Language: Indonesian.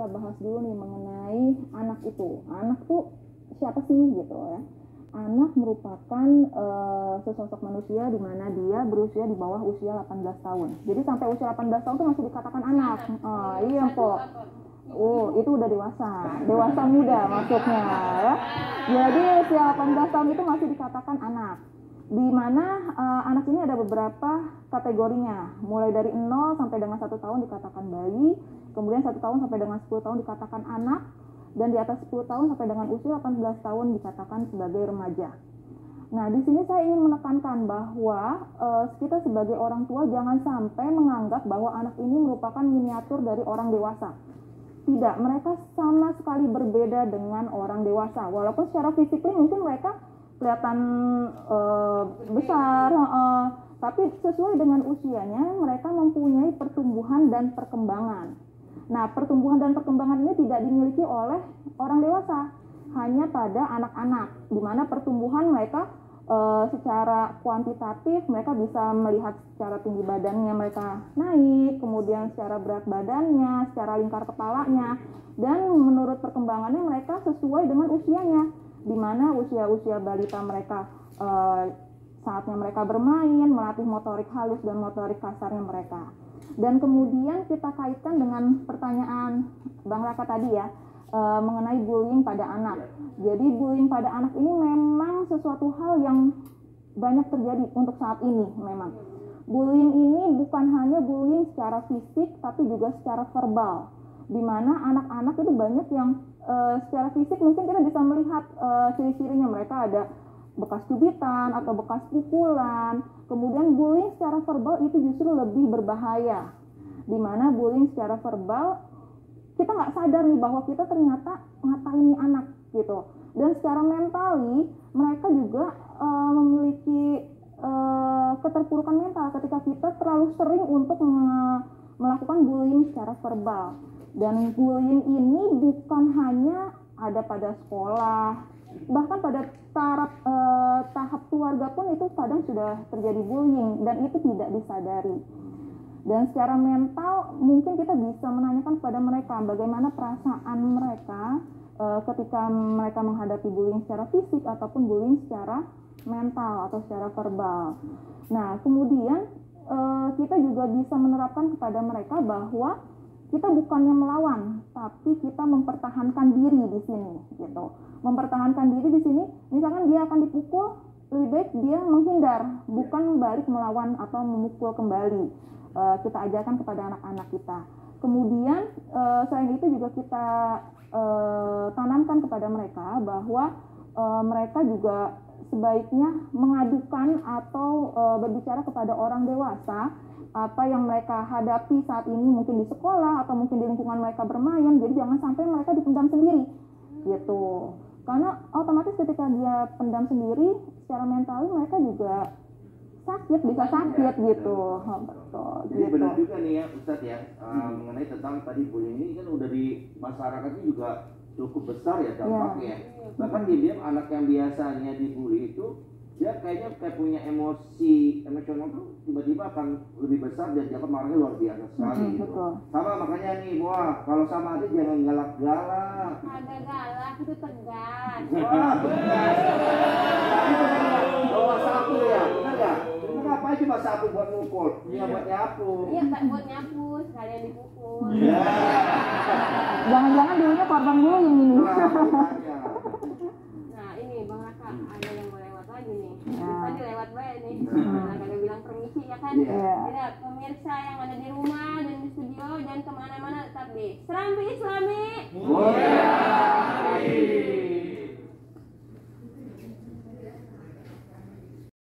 kita bahas dulu nih mengenai anak itu. Anak tuh siapa sih gitu ya? Anak merupakan sesosok manusia di mana dia berusia di bawah usia 18 tahun. Jadi sampai usia 18 tahun itu masih dikatakan anak. Iya, Po. Oh, itu udah dewasa muda maksudnya ya. Jadi usia 18 tahun itu masih dikatakan anak. Di mana anak ini ada beberapa kategorinya. Mulai dari 0 sampai dengan 1 tahun dikatakan bayi, kemudian 1 tahun sampai dengan 10 tahun dikatakan anak, dan di atas 10 tahun sampai dengan usia 18 tahun dikatakan sebagai remaja. Nah, di sini saya ingin menekankan bahwa kita sebagai orang tua jangan sampai menganggap bahwa anak ini merupakan miniatur dari orang dewasa. Tidak, mereka sama sekali berbeda dengan orang dewasa. Walaupun secara fisik mungkin mereka kelihatan besar, tapi sesuai dengan usianya mereka mempunyai pertumbuhan dan perkembangan. Nah, pertumbuhan dan perkembangan ini tidak dimiliki oleh orang dewasa, hanya pada anak-anak, di mana pertumbuhan mereka secara kuantitatif mereka bisa melihat secara tinggi badannya mereka naik, kemudian secara berat badannya, secara lingkar kepalanya, dan menurut perkembangannya mereka sesuai dengan usianya, di mana usia-usia balita mereka saatnya mereka bermain, melatih motorik halus dan motorik kasarnya mereka. Dan kemudian kita kaitkan dengan pertanyaan Bang Raka tadi ya, mengenai bullying pada anak. Jadi bullying pada anak ini memang sesuatu hal yang banyak terjadi untuk saat ini memang. Bullying ini bukan hanya bullying secara fisik tapi juga secara verbal. Di mana anak-anak itu banyak yang secara fisik mungkin kita bisa melihat ciri-cirinya, mereka ada bekas cubitan atau bekas pukulan. Kemudian bullying secara verbal itu justru lebih berbahaya, di mana bullying secara verbal kita nggak sadar nih bahwa kita ternyata ngatain nih anak gitu. Dan secara mentali mereka juga memiliki keterpurukan mental ketika kita terlalu sering untuk melakukan bullying secara verbal. Dan bullying ini bukan hanya ada pada sekolah, bahkan pada tahap keluarga pun itu kadang sudah terjadi bullying dan itu tidak disadari. Dan secara mental mungkin kita bisa menanyakan kepada mereka bagaimana perasaan mereka ketika mereka menghadapi bullying secara fisik ataupun bullying secara mental atau secara verbal. Nah, kemudian kita juga bisa menerapkan kepada mereka bahwa kita bukannya melawan, tapi kita mempertahankan diri di sini, gitu. Mempertahankan diri di sini, misalkan dia akan dipukul, lebih baik dia menghindar, bukan balik melawan atau memukul kembali. Kita ajarkan kepada anak-anak kita. Kemudian selain itu juga kita tanamkan kepada mereka bahwa mereka juga sebaiknya mengadukan atau berbicara kepada orang dewasa apa yang mereka hadapi saat ini, mungkin di sekolah atau mungkin di lingkungan mereka bermain. Jadi jangan sampai mereka dipendam sendiri gitu, karena otomatis ketika dia pendam sendiri secara mental mereka juga bisa sakit gitu. Betul. Jadi benar juga nih ya Ustadz ya, mengenai tentang tadi bullying ini kan udah di masyarakat ini juga cukup besar ya dampaknya. Bahkan dibilang anak yang biasanya dibully itu dia kayaknya punya emosional tuh tiba-tiba akan lebih besar dan dianggap marahnya luar biasa sekali gitu. Sama makanya nih, wah kalau sama adik jangan galak-galak. Agak galak itu tegas. Wah, tegas. Bawa sapu ya, benar nggak? Ngapain cuma sapu buat mukul? Iya buat nyapu. Iya buat nyapu, sekalian dipukul. Iya. Jangan-jangan dulunya korban bullying ini. Nah ini Bang Raka, ada yang mau lewat lagi nih. Tadi lewat baik nih. Nah, kagak bilang permisi ya kan. Jadi pemirsa yang ada di rumah dan di studio jangan kemana-mana, tetap di Serambi Islami.